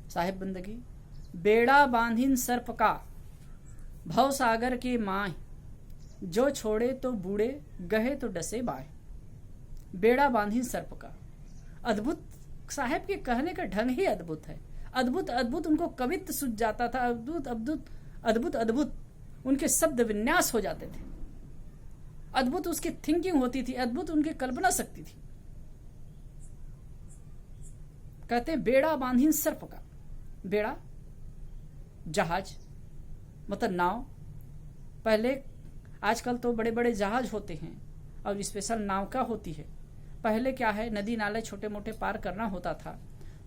साहिब बंदगी, बेड़ा बांधिन सर्प का भव सागर के माए, जो छोड़े तो बूढ़े गहे तो डसे बाए। बेड़ा बांधिन सर्प का, अद्भुत साहब के कहने का ढंग ही अद्भुत है। अद्भुत अद्भुत उनको कवित्व सूझ जाता था, अद्भुत अद्भुत अद्भुत अद्भुत उनके शब्द विन्यास हो जाते थे, अद्भुत उसकी थिंकिंग होती थी, अद्भुत उनकी कल्पना शक्ति थी। कहते बेड़ा बांधिन सर्प का, बेड़ा जहाज मतलब नाव, पहले आजकल तो बड़े बड़े जहाज होते हैं और स्पेशल नाव होती है। पहले क्या है, नदी नाले छोटे मोटे पार करना होता था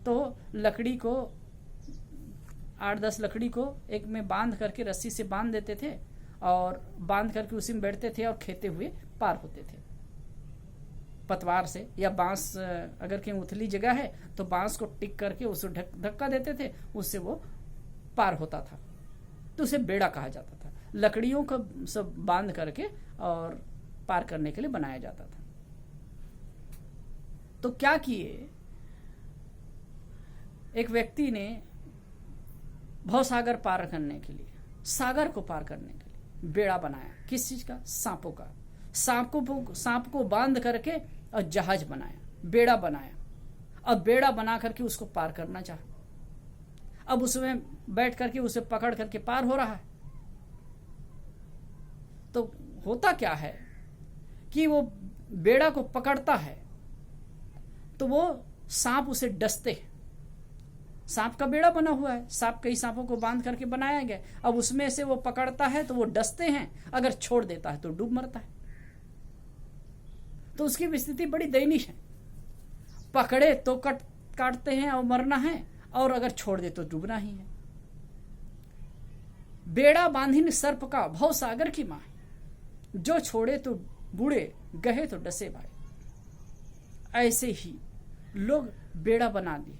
तो लकड़ी को 8-10 लकड़ी को एक में बांध करके रस्सी से बांध देते थे और बांध करके उसी में बैठते थे और खेते हुए पार होते थे पतवार से, या बांस अगर कहीं उथली जगह है तो बांस को टिक करके उसे धक्का देते थे, उससे वो पार होता था, तो उसे बेड़ा कहा जाता था। लकड़ियों को सब बांध करके और पार करने के लिए बनाया जाता था। तो क्या किए, एक व्यक्ति ने भवसागर पार करने के लिए, सागर को पार करने के लिए बेड़ा बनाया। किस चीज का? सांपों का। सांप को बांध करके और जहाज बनाया, बेड़ा बनाया, और बेड़ा बना करके उसको पार करना चाहा। अब उसमें बैठ करके उसे पकड़ करके पार हो रहा है। तो होता क्या है कि वो बेड़ा को पकड़ता है तो वो सांप उसे डसते हैं। सांप का बेड़ा बना हुआ है, सांप कई सांपों को बांध करके बनाया गया। अब उसमें से वो पकड़ता है तो वो डसते हैं, अगर छोड़ देता है तो डूब मरता है। तो उसकी स्थिति बड़ी दयनीय है। पकड़े तो काटते हैं और मरना है, और अगर छोड़ दे तो डूबना ही है। बेड़ा बांधिन सर्प का भव सागर की माँ, जो छोड़े तो बूढ़े गहे तो डसे भाई। ऐसे ही लोग बेड़ा बना दिए।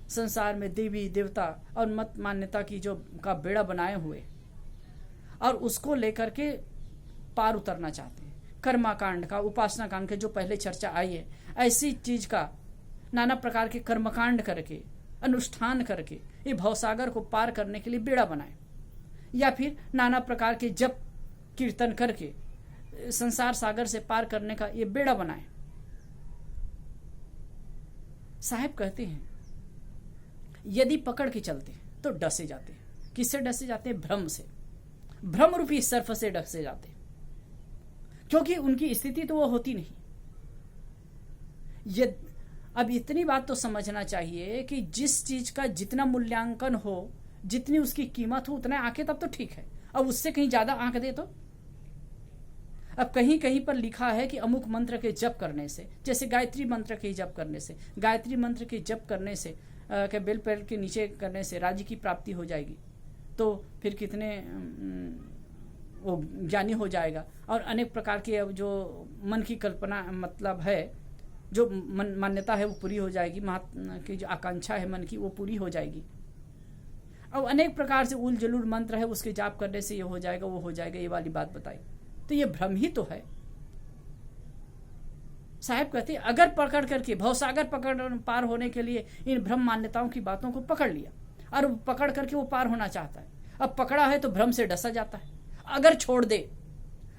संसार में देवी देवता और मत मान्यता की जो का बेड़ा बनाए हुए, और उसको लेकर के पार उतरना चाहते हैं। कर्माकांड का, उपासना कांड के जो पहले चर्चा आई है, ऐसी चीज का नाना प्रकार के कर्मकांड करके, अनुष्ठान करके ये भवसागर को पार करने के लिए बेड़ा बनाए, या फिर नाना प्रकार के जप कीर्तन करके संसार सागर से पार करने का ये बेड़ा बनाए। साहब कहते हैं यदि पकड़ के चलते तो डसे जाते हैं। किससे डसे जाते हैं? भ्रम से, भ्रम रूपी सर्प से डसे जाते हैं, क्योंकि उनकी स्थिति तो वो होती नहीं। ये अब इतनी बात तो समझना चाहिए कि जिस चीज का जितना मूल्यांकन हो, जितनी उसकी कीमत हो, उतना आंके तब तो ठीक है। अब उससे कहीं ज्यादा आंक दे तो, अब कहीं कहीं पर लिखा है कि अमुक मंत्र के जप करने से, जैसे गायत्री मंत्र के जप करने से, गायत्री मंत्र के जप करने से के बेल पैर के नीचे करने से राज्य की प्राप्ति हो जाएगी। तो फिर कितने वो ज्ञानी हो जाएगा। और अनेक प्रकार की अब जो मन की कल्पना मतलब है, जो मान्यता है वो पूरी हो जाएगी, महात्मा की जो आकांक्षा है मन की वो पूरी हो जाएगी। अब अनेक प्रकार से उल जलूल मंत्र है, उसके जाप करने से ये हो जाएगा, वो हो जाएगा, ये वाली बात बताई। तो ये भ्रम ही तो है। साहब कहते हैं अगर पकड़ करके भवसागर पकड़ पार होने के लिए इन भ्रम मान्यताओं की बातों को पकड़ लिया और पकड़ करके वो पार होना चाहता है, अब पकड़ा है तो भ्रम से डसा जाता है। अगर छोड़ दे,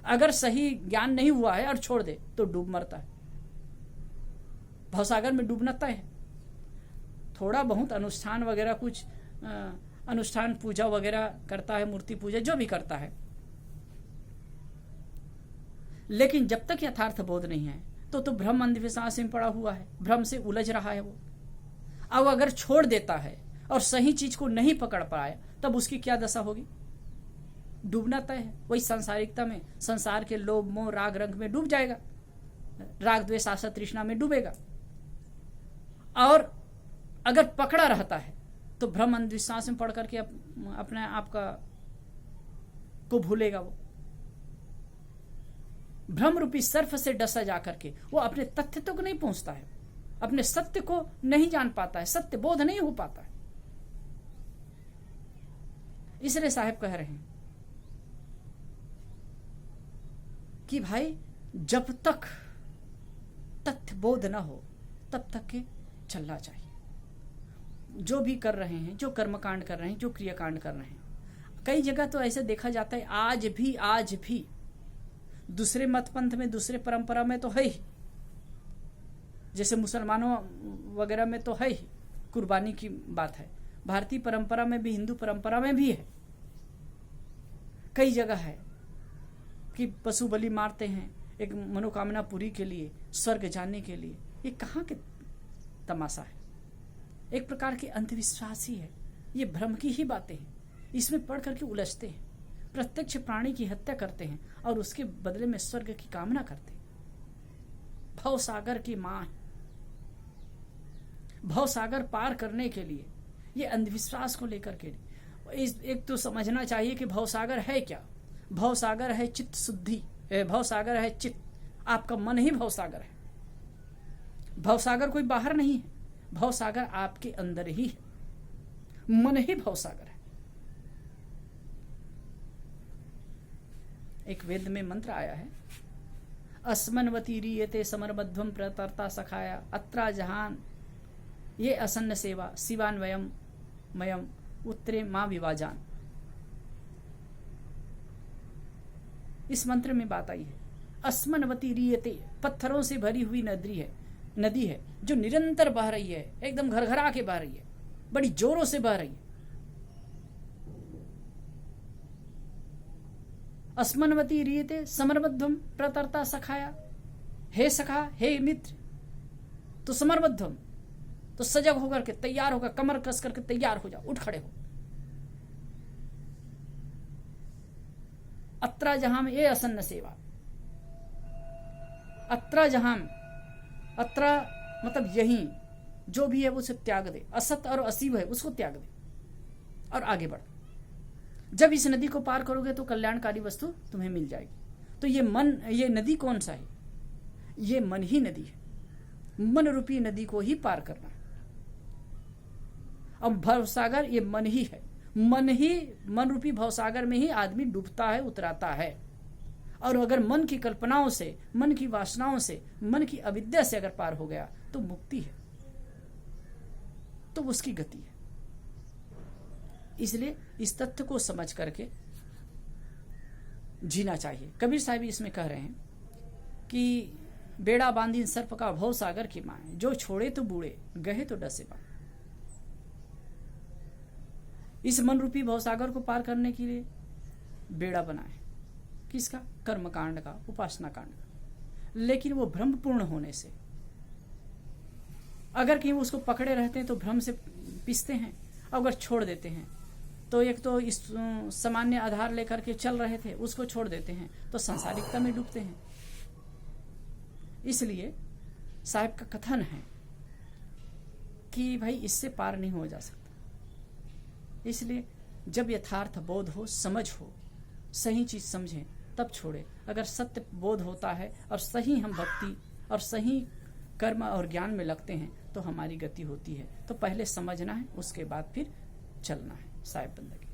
अगर सही ज्ञान नहीं हुआ है और छोड़ दे तो डूब मरता है। भवसागर में डूबना तय है। थोड़ा बहुत अनुष्ठान वगैरह, कुछ अनुष्ठान पूजा वगैरह करता है, मूर्ति पूजा जो भी करता है, लेकिन जब तक यथार्थ बोध नहीं है तो भ्रम अंधविश्वास में पड़ा हुआ है, भ्रम से उलझ रहा है वो। अब अगर छोड़ देता है और सही चीज को नहीं पकड़ पाया तब उसकी क्या दशा होगी? डूबना तय है। वही सांसारिकता में, संसार के लोभ मोह राग रंग में डूब जाएगा, राग द्वेष आशा तृष्णा में डूबेगा। और अगर पकड़ा रहता है तो भ्रम अंधविश्वास में पड़ करके अपने आप का को भूलेगा। वो भ्रम रूपी सर्फ से डसा जाकर के वो अपने तथ्य तक नहीं पहुंचता है, अपने सत्य को नहीं जान पाता है, सत्य बोध नहीं हो पाता है। इसलिए साहब कह रहे हैं कि भाई जब तक तथ्य बोध ना हो तब तक के चलना चाहिए। जो भी कर रहे हैं, जो कर्मकांड कर रहे हैं, जो क्रियाकांड कर रहे हैं, कई जगह तो ऐसे देखा जाता है आज भी दूसरे मत पंथ में, दूसरे परंपरा में तो है ही, जैसे मुसलमानों वगैरह में तो है ही, कुर्बानी की बात है। भारतीय परंपरा में भी, हिंदू परंपरा में भी है, कई जगह है कि पशु बलि मारते हैं एक मनोकामना पूरी के लिए, स्वर्ग जाने के लिए। ये कहाँ के तमाशा है? एक प्रकार के अंधविश्वास ही है, ये भ्रम की ही बातें हैं। इसमें पढ़ करके उलझते हैं, प्रत्यक्ष प्राणी की हत्या करते हैं और उसके बदले में स्वर्ग की कामना करते हैं। भव सागर की मां है, भव सागर पार करने के लिए ये अंधविश्वास को लेकर के एक तो समझना चाहिए कि भव सागर है क्या। भव सागर है चित्त शुद्धि, भव सागर है चित्त, आपका मन ही भव सागर है। भव सागर कोई बाहर नहीं है, भव सागर आपके अंदर ही है, मन ही भव सागर है। एक वेद में मंत्र आया है, अस्मन्वती रीयते समरबध्वम प्रतरता सखाया अत्रा जहान ये असन्न सेवा शिवान वयम मयम उत्तरे मां विवाजान। इस मंत्र में बात आई है, अस्मन्वती रीयते, पत्थरों से भरी हुई नदी है जो निरंतर बह रही है, एकदम घरघरा के बह रही है, बड़ी जोरों से बह रही है। अस्मन्वती रीयते समरबद्धम प्रतरता सखाया, हे सखा, हे मित्र, तो समरबद्धम, तो सजग होकर के तैयार होकर, कमर कस करके तैयार हो जाओ, उठ खड़े हो। अत्रा जहां में ये असन्न सेवा, अत्रा जहां, अत्रा मतलब यही, जो भी है उसे त्याग दे, असत और असीव है उसको त्याग दे और आगे बढ़। जब इस नदी को पार करोगे तो कल्याणकारी वस्तु तुम्हें मिल जाएगी। तो ये मन, ये नदी कौन सा है? ये मन ही नदी है। मन रूपी नदी को ही पार करना है। अब भवसागर ये मन ही है, मन रूपी भवसागर में ही आदमी डूबता है, उतराता है। और अगर मन की कल्पनाओं से, मन की वासनाओं से, मन की अविद्या से अगर पार हो गया तो मुक्ति है, तो उसकी गति है। इसलिए इस तथ्य को समझ करके जीना चाहिए। कबीर साहब इसमें कह रहे हैं कि बेड़ा बांधी सर्प का भव सागर की मां, जो छोड़े तो बूढ़े, गहे तो डसे बा। इस मन रूपी भवसागर को पार करने के लिए बेड़ा बनाए, किसका? कर्मकांड का, उपासना कांड का। लेकिन वो भ्रमपूर्ण होने से, अगर कहीं उसको पकड़े रहते हैं तो भ्रम से पिसते हैं, अगर छोड़ देते हैं तो एक तो इस सामान्य आधार लेकर के चल रहे थे उसको छोड़ देते हैं तो सांसारिकता में डूबते हैं। इसलिए साहब का कथन है कि भाई इससे पार नहीं हो जा सकता। इसलिए जब यथार्थ बोध हो, समझ हो, सही चीज समझें तब छोड़े। अगर सत्य बोध होता है और सही हम भक्ति और सही कर्म और ज्ञान में लगते हैं तो हमारी गति होती है। तो पहले समझना है, उसके बाद फिर चलना है। साहिब बंदगी।